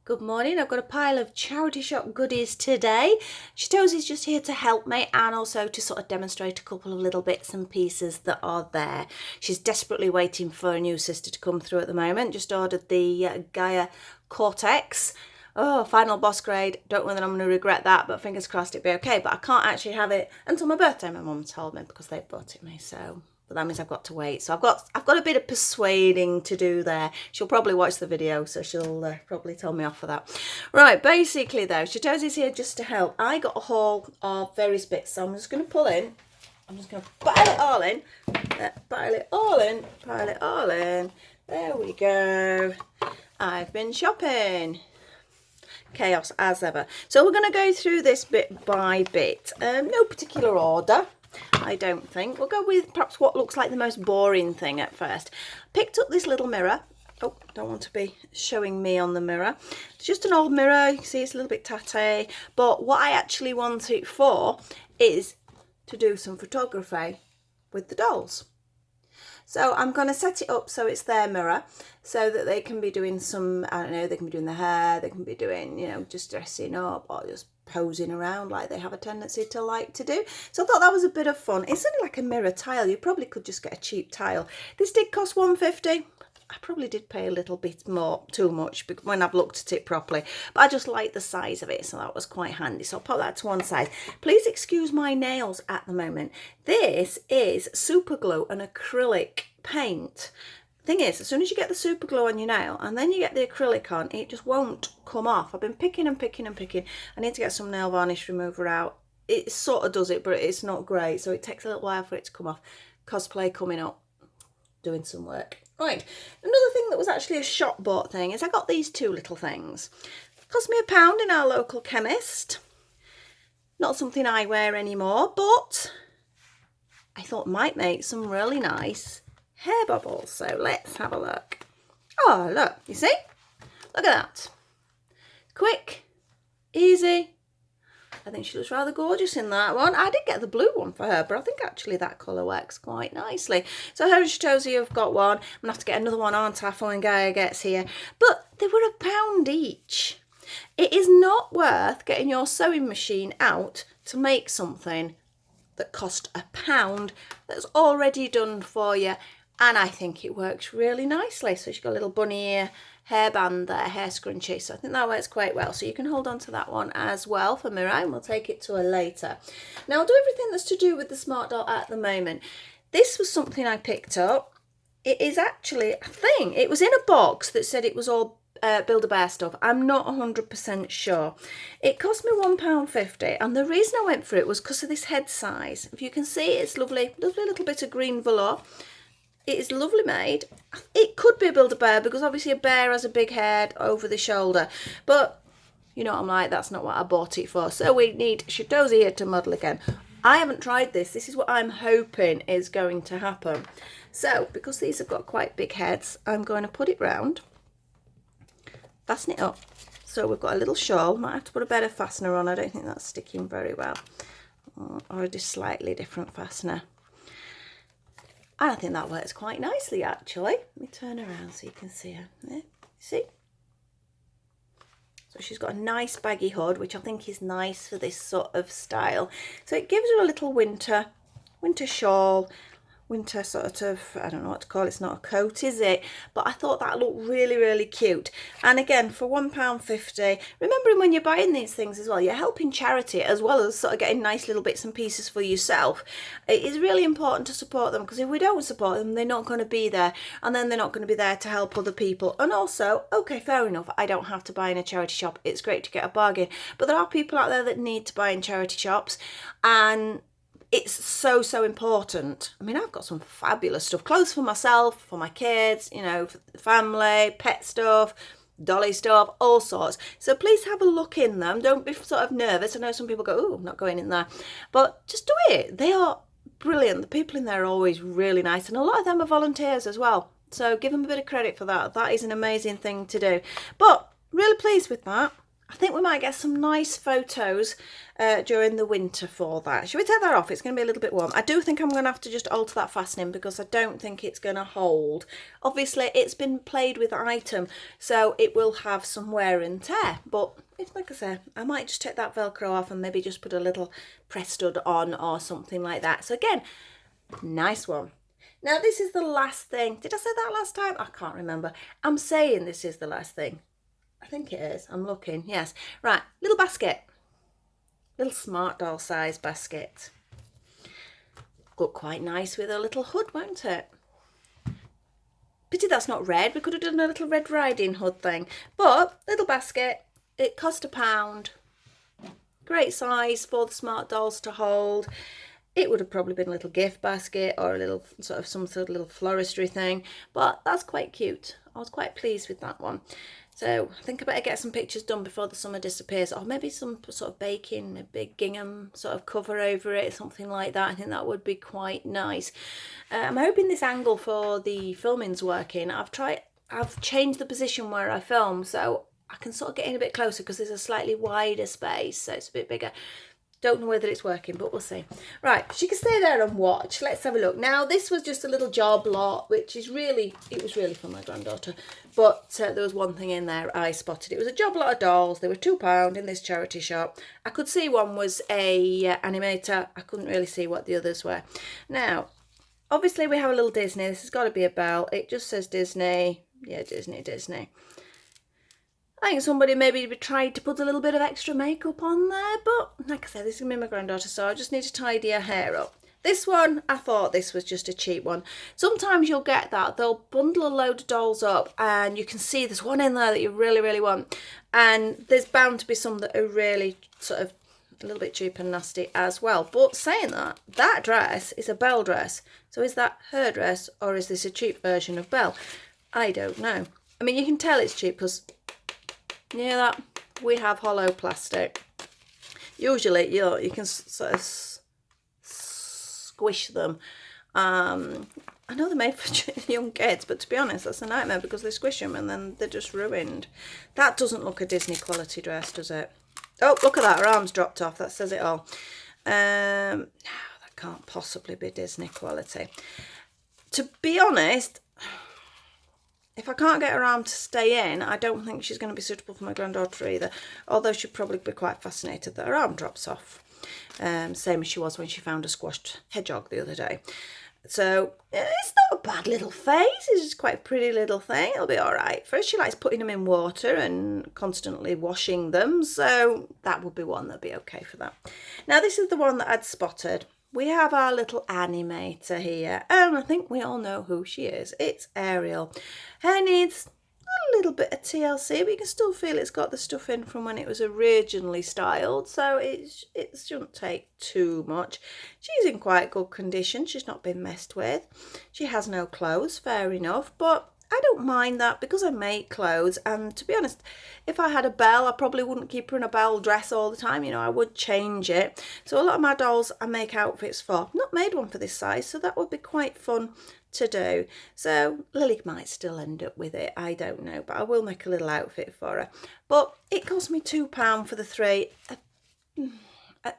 Good morning. I've got a pile of charity shop goodies today. Shitozi's just here to help me and also to sort of demonstrate a couple of little bits and pieces that are there. She's desperately waiting for a new sister to come through at the moment. Just ordered the Gaia Cortex. Oh, final boss grade. Don't know that I'm going to regret that, but fingers crossed it'll be okay. But I can't actually have it until my birthday, my mum told me, because they bought it me. So, but that means I've got to wait. So I've got a bit of persuading to do there. She'll probably watch the video, so she'll probably tell me off for that. Right, basically though, Shitozi's here just to help. I got a haul of various bits, so I'm just going to pull in. I'm just going to pile it all in. Pile it all in. Pile it all in. There we go. I've been shopping. Chaos as ever. So we're going to go through this bit by bit. No particular order, I don't think. We'll go with perhaps what looks like the most boring thing at first. Picked up this little mirror. Oh, don't want to be showing me on the mirror. It's just an old mirror. You can see it's a little bit tatty. But what I actually want it for is to do some photography with the dolls. So I'm going to set it up so it's their mirror, so that they can be doing some, I don't know, they can be doing their hair, they can be doing, you know, just dressing up or just posing around like they have a tendency to like to do. So I thought that was a bit of fun. It's only like a mirror tile. You probably could just get a cheap tile. This did cost £1.50. I probably did pay a little bit more, too much, when I've looked at it properly. But I just like the size of it, so that was quite handy. So I'll put that to one side. Please excuse my nails at the moment. This is super glue and acrylic paint. Thing is, as soon as you get the super glue on your nail and then you get the acrylic on, it just won't come off. I've been picking and picking and picking. I need to get some nail varnish remover out. It sort of does it, but it's not great. So it takes a little while for it to come off. Cosplay coming up. Doing some work. Right, another thing that was actually a shop bought thing is I got these two little things. It cost me £1 in our local chemist. Not something I wear anymore, but I thought might make some really nice hair bubbles. So let's have a look. Oh, look, you see? Look at that. Quick, easy. I think she looks rather gorgeous in that one. I did get the blue one for her, but I think actually that colour works quite nicely. So her and Shitozi have got one. I'm going to have to get another one, aren't I, for when Gaia gets here. But they were £1 each. It is not worth getting your sewing machine out to make something that cost £1 that's already done for you. And I think it works really nicely. So she's got a little bunny ear hairband there, hair scrunchie. So I think that works quite well. So you can hold on to that one as well for Mirai, and we'll take it to her later. Now I'll do everything that's to do with the smart doll at the moment. This was something I picked up. It is actually a thing. It was in a box that said it was all Build-A-Bear stuff. I'm not 100% sure. It cost me £1.50, and the reason I went for it was because of this head size. If you can see, it's lovely, lovely little bit of green velour. It is lovely made. It could be a Build-A-Bear because obviously a bear has a big head over the shoulder. But you know what I'm like, that's not what I bought it for. So we need Shitozi here to model again. I haven't tried this. This is what I'm hoping is going to happen. So because these have got quite big heads, I'm going to put it round, fasten it up. So we've got a little shawl. Might have to put a better fastener on. I don't think that's sticking very well. Or a just slightly different fastener. And I think that works quite nicely, actually. Let me turn around so you can see her. There, see? So she's got a nice baggy hood, which I think is nice for this sort of style. So it gives her a little winter shawl, winter sort of, I don't know what to call it. It's not a coat, is it? But I thought that looked really, really cute. And again, for £1.50, remembering when you're buying these things as well, you're helping charity as well as sort of getting nice little bits and pieces for yourself. It is really important to support them, because if we don't support them, they're not going to be there. And then they're not going to be there to help other people. And also, okay, fair enough, I don't have to buy in a charity shop. It's great to get a bargain. But there are people out there that need to buy in charity shops. And it's so, so important. I mean, I've got some fabulous stuff. Clothes for myself, for my kids, you know, for the family, pet stuff, dolly stuff, all sorts. So please have a look in them. Don't be sort of nervous. I know some people go, oh, I'm not going in there. But just do it. They are brilliant. The people in there are always really nice. And a lot of them are volunteers as well. So give them a bit of credit for that. That is an amazing thing to do. But really pleased with that. I I think we might get some nice photos during the winter for that. Should we take that off? It's going to be a little bit warm. I do think I'm going to have to just alter that fastening because I don't think it's going to hold. Obviously, it's been played with item, so it will have some wear and tear. But it's like I say, I might just take that Velcro off and maybe just put a little press stud on or something like that. So again, nice one. Now, this is the last thing. Did I say that last time? I can't remember. I'm saying this is the last thing. I think it is. I'm looking. Yes. Right. Little basket. Little smartdoll size basket. Look quite nice with a little hood, won't it? Pity that's not red. We could have done a little Red Riding Hood thing. But little basket. It cost £1. Great size for the smart dolls to hold. It would have probably been a little gift basket or a little sort of some sort of little floristry thing. But that's quite cute. I was quite pleased with that one. So I think I better get some pictures done before the summer disappears, or maybe some sort of baking, a big gingham sort of cover over it, something like that. I think that would be quite nice. I'm hoping this angle for the filming's working. I've changed the position where I film, so I can sort of get in a bit closer because there's a slightly wider space, so it's a bit bigger. Don't know whether it's working, but we'll see. Right, she can stay there and watch. Let's have a look. Now, this was just a little job lot, which is really, it was really for my granddaughter. But there was one thing in there I spotted. It was a job lot of dolls. They were £2 in this charity shop. I could see one was a animator. I couldn't really see what the others were. Now, obviously we have a little Disney. This has got to be a bell. It just says Disney. Yeah, Disney, Disney. I think somebody maybe tried to put a little bit of extra makeup on there, but like I said, this is going to be my granddaughter, so I just need to tidy her hair up. This one, I thought this was just a cheap one. Sometimes you'll get that. They'll bundle a load of dolls up and you can see there's one in there that you really, really want. And there's bound to be some that are really sort of a little bit cheap and nasty as well. But saying that, that dress is a Belle dress. So is that her dress or is this a cheap version of Belle? I don't know. I mean, you can tell it's cheap because... near that we have hollow plastic. Usually you can sort of squish them. I know they're made for young kids, but to be honest, that's a nightmare because they squish them and then they're just ruined. That doesn't look a Disney quality dress, does it? Oh, look at that, her arm's dropped off. That says it all. No, that can't possibly be Disney quality. To be honest, if I can't get her arm to stay in, I don't think she's going to be suitable for my granddaughter either. Although she'd probably be quite fascinated that her arm drops off. Same as she was when she found a squashed hedgehog the other day. So it's not a bad little face. It's just quite a pretty little thing. It'll be all right. First, she likes putting them in water and constantly washing them. So that would be one that'd be okay for that. Now, this is the one that I'd spotted. We have our little animator here, and I think we all know who she is. It's Ariel. Hair needs a little bit of TLC, but you can still feel it's got the stuff in from when it was originally styled, so it shouldn't take too much. She's in quite good condition. She's not been messed with. She has no clothes, fair enough, but I don't mind that because I make clothes, and to be honest, if I had a Belle, I probably wouldn't keep her in a Belle dress all the time. You know, I would change it. So a lot of my dolls I make outfits for. I've not made one for this size, so that would be quite fun to do. So Lily might still end up with it, I don't know, but I will make a little outfit for her. But it cost me £2 for the three.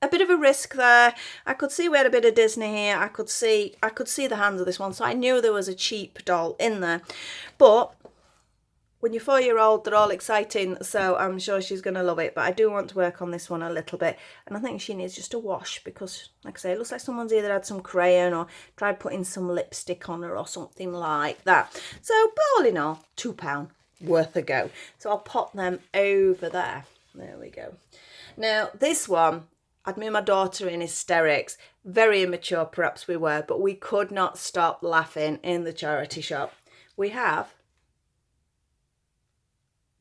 A bit of a risk there. I could see we had a bit of Disney here. I could see the hands of this one, so I knew there was a cheap doll in there. But when you're 4-year-old, they're all exciting, so I'm sure she's going to love it. But I do want to work on this one a little bit, and I think she needs just a wash because, like I say, it looks like someone's either had some crayon or tried putting some lipstick on her or something like that. So, but all in all, £2 worth a go. So I'll pop them over there. There we go. Now, this one, I'd me and my daughter in hysterics. Very immature, perhaps we were, but we could not stop laughing in the charity shop. We have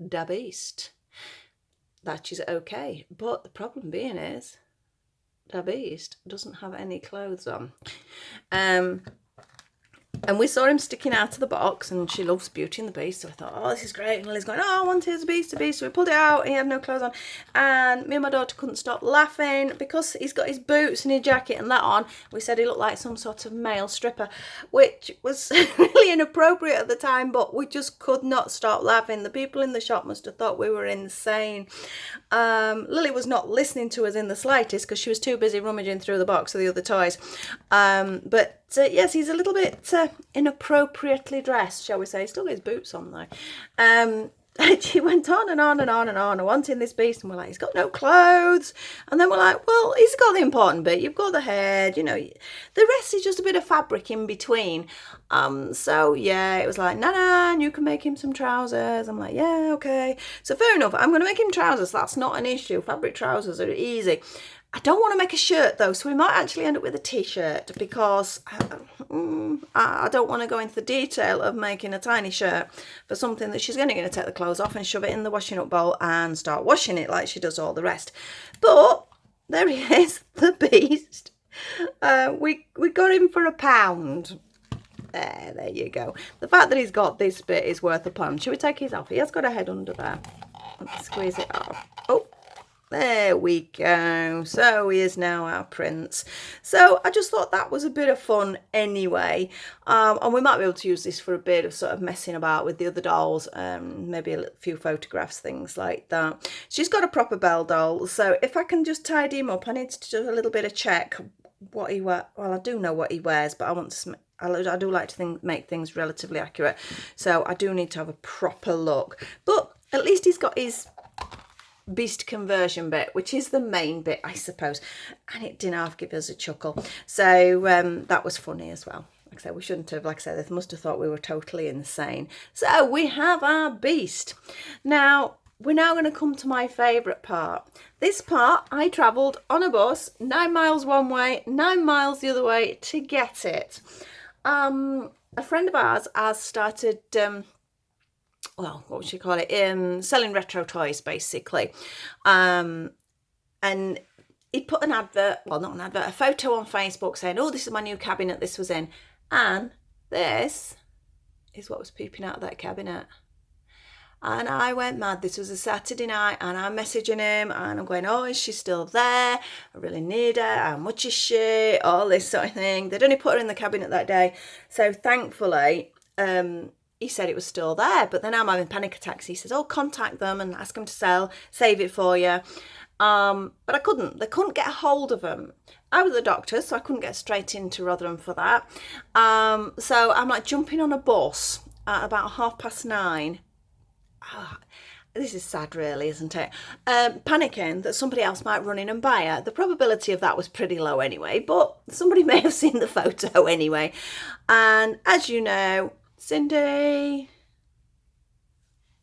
Da Beast. That is okay, but the problem being is Da Beast doesn't have any clothes on. And we saw him sticking out of the box, and she loves Beauty and the Beast, so I thought, oh, this is great. And Lily's going, oh, I want his Beast, the Beast. So we pulled it out, and he had no clothes on. And me and my daughter couldn't stop laughing because he's got his boots and his jacket and that on. We said he looked like some sort of male stripper, which was really inappropriate at the time, but we just could not stop laughing. The people in the shop must have thought we were insane. Lily was not listening to us in the slightest because she was too busy rummaging through the box of the other toys. Yes, he's a little bit inappropriately dressed, shall we say. He's still got his boots on though. And she went on and on and on and on, wanting this Beast, and we're like, he's got no clothes. And then we're like, well, he's got the important bit. You've got the head, you know. The rest is just a bit of fabric in between. So yeah, it was like, Nana, you can make him some trousers. I'm like, yeah, okay. So fair enough, I'm going to make him trousers. That's not an issue. Fabric trousers are easy. I don't want to make a shirt though, so we might actually end up with a t-shirt because I don't want to go into the detail of making a tiny shirt for something that she's only going to take the clothes off and shove it in the washing up bowl and start washing it like she does all the rest. But there he is, the Beast. We got him for £1. There you go. The fact that he's got this bit is worth £1. Should we take his off? He has got a head under there. Let's squeeze it off. Oh. There we go. So he is now our prince. So I just thought that was a bit of fun anyway. And we might be able to use this for a bit of sort of messing about with the other dolls. Maybe a few photographs, things like that. She's got a proper Belle doll. So if I can just tidy him up, I need to do a little bit of check what he wears. Well, I do know what he wears, but I do like to make things relatively accurate. So I do need to have a proper look. But at least he's got his Beast conversion bit, which is the main bit, I suppose, and it didn't half give us a chuckle. So that was funny as well. Like I said, we shouldn't have, like I said, they must have thought we were totally insane. So we have our Beast. Now we're going to come to my favourite part. This part, I travelled on a bus 9 miles one way, 9 miles the other way to get it. A friend of ours has started well, what would you call it? Selling retro toys, basically. And he put an advert, well, not an advert, a photo on Facebook saying, oh, this is my new cabinet this was in. And this is what was peeping out of that cabinet. And I went mad. This was a Saturday night, and I'm messaging him, and I'm going, oh, is she still there? I really need her. How much is she? All this sort of thing. They'd only put her in the cabinet that day. So thankfully, he said it was still there, but then I'm having panic attacks. He says, oh, contact them and ask them to save it for you. But I couldn't. They couldn't get a hold of them. I was a doctor, so I couldn't get straight into Rotherham for that. So I'm like jumping on a bus at about 9:30. Oh, this is sad, really, isn't it? Panicking that somebody else might run in and buy her. The probability of that was pretty low anyway, but somebody may have seen the photo anyway. And as you know, Sindy,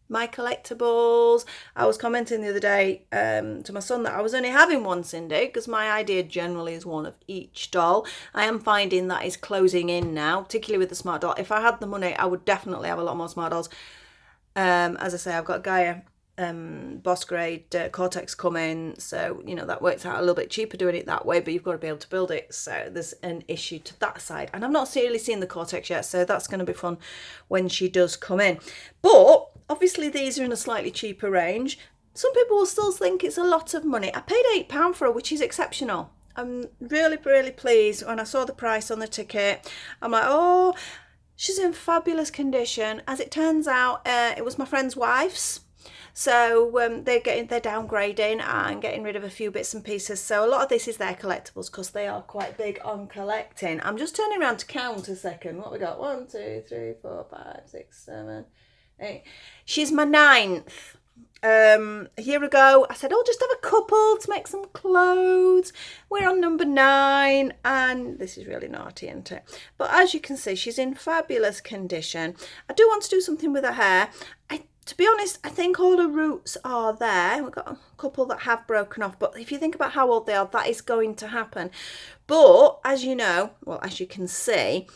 my collectibles. I was commenting the other day to my son that I was only having one Sindy because my idea generally is one of each doll. I am finding that is closing in now, particularly with the smart doll. If I had the money, I would definitely have a lot more smart dolls. As I say, I've got Gaia Boss Grade Cortex coming, so you know that works out a little bit cheaper doing it that way, but you've got to be able to build it, so there's an issue to that side. And I've not really seen the Cortex yet, so that's going to be fun when she does come in. But obviously these are in a slightly cheaper range. Some people will still think it's a lot of money. I paid £8 for her, which is exceptional. I'm really, really pleased. When I saw the price on the ticket, I'm like, oh, she's in fabulous condition. As it turns out, it was my friend's wife's. So they're downgrading and getting rid of a few bits and pieces. So a lot of this is their collectibles because they are quite big on collecting. I'm just turning around to count a second. What we got? 1, 2, 3, 4, 5, 6, 7, 8. She's my 9th. A year ago, I said, oh, just have a couple to make some clothes. We're on number 9, and this is really naughty, isn't it? But as you can see, she's in fabulous condition. I do want to do something with her hair. To be honest, I think all the roots are there. We've got a couple that have broken off, but if you think about how old they are, that is going to happen. But as you know, well, as you can see,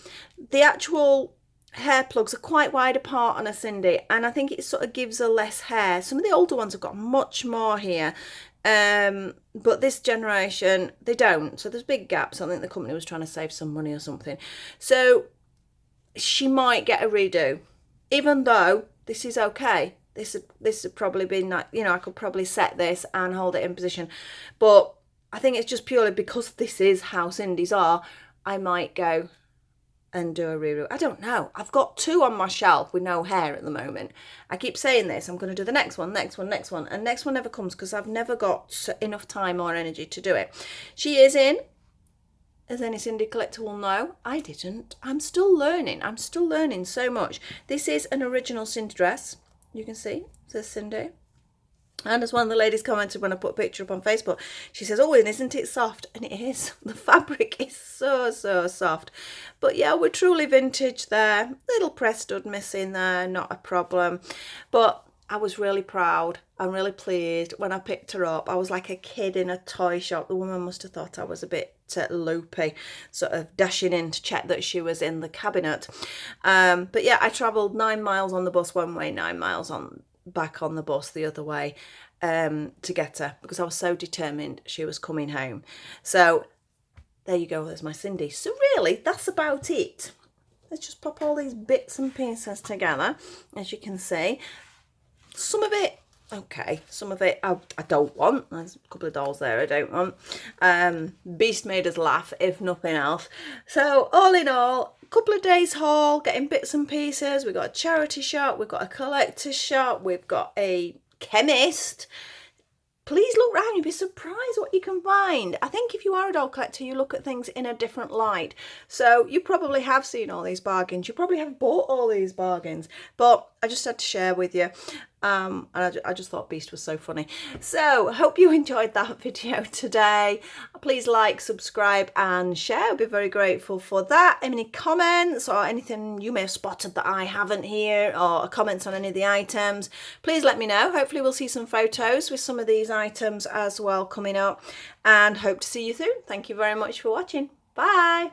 the actual hair plugs are quite wide apart on a Sindy, and I think it sort of gives her less hair. Some of the older ones have got much more here, but this generation, they don't. So there's big gaps. I think the company was trying to save some money or something. So she might get a redo, even though this is okay. This would probably be like, you know, I could probably set this and hold it in position, but I think it's just purely because this is how Sindy's are. I might go and do a redo. I don't know. I've got 2 on my shelf with no hair at the moment. I keep saying this. I'm going to do the next one, next one, next one. And next one never comes because I've never got enough time or energy to do it. She is in, as any Sindy collector will know. I didn't. I'm still learning. I'm still learning so much. This is an original Sindy dress. You can see. It says Sindy. And as one of the ladies commented when I put a picture up on Facebook, she says, oh, and isn't it soft? And it is. The fabric is so, so soft. But yeah, we're truly vintage there. Little press stud missing there, not a problem. But I was really proud. I'm really pleased when I picked her up. I was like a kid in a toy shop. The woman must have thought I was a bit loopy, sort of dashing in to check that she was in the cabinet. But yeah, I travelled 9 miles on the bus one way, 9 miles back on the bus the other way to get her because I was so determined she was coming home. So there you go, there's my Sindy. So really, that's about it. Let's just pop all these bits and pieces together. As you can see, some of it, okay, some of it I don't want. There's a couple of dolls there I don't want. Beast made us laugh, if nothing else. So all in all, couple of days haul, getting bits and pieces. We've got a charity shop, we've got a collector's shop, we've got a chemist. Please look round, you'll be surprised what you can find. I think if you are a doll collector, you look at things in a different light. So you probably have seen all these bargains, you probably have bought all these bargains, but I just had to share with you. And I just thought Beast was so funny. So hope you enjoyed that video today. Please like, subscribe and share. I'd be very grateful for that. Any comments or anything you may have spotted that I haven't here, or comments on any of the items, please let me know. Hopefully we'll see some photos with some of these items as well coming up, and hope to see you soon. Thank you very much for watching. Bye.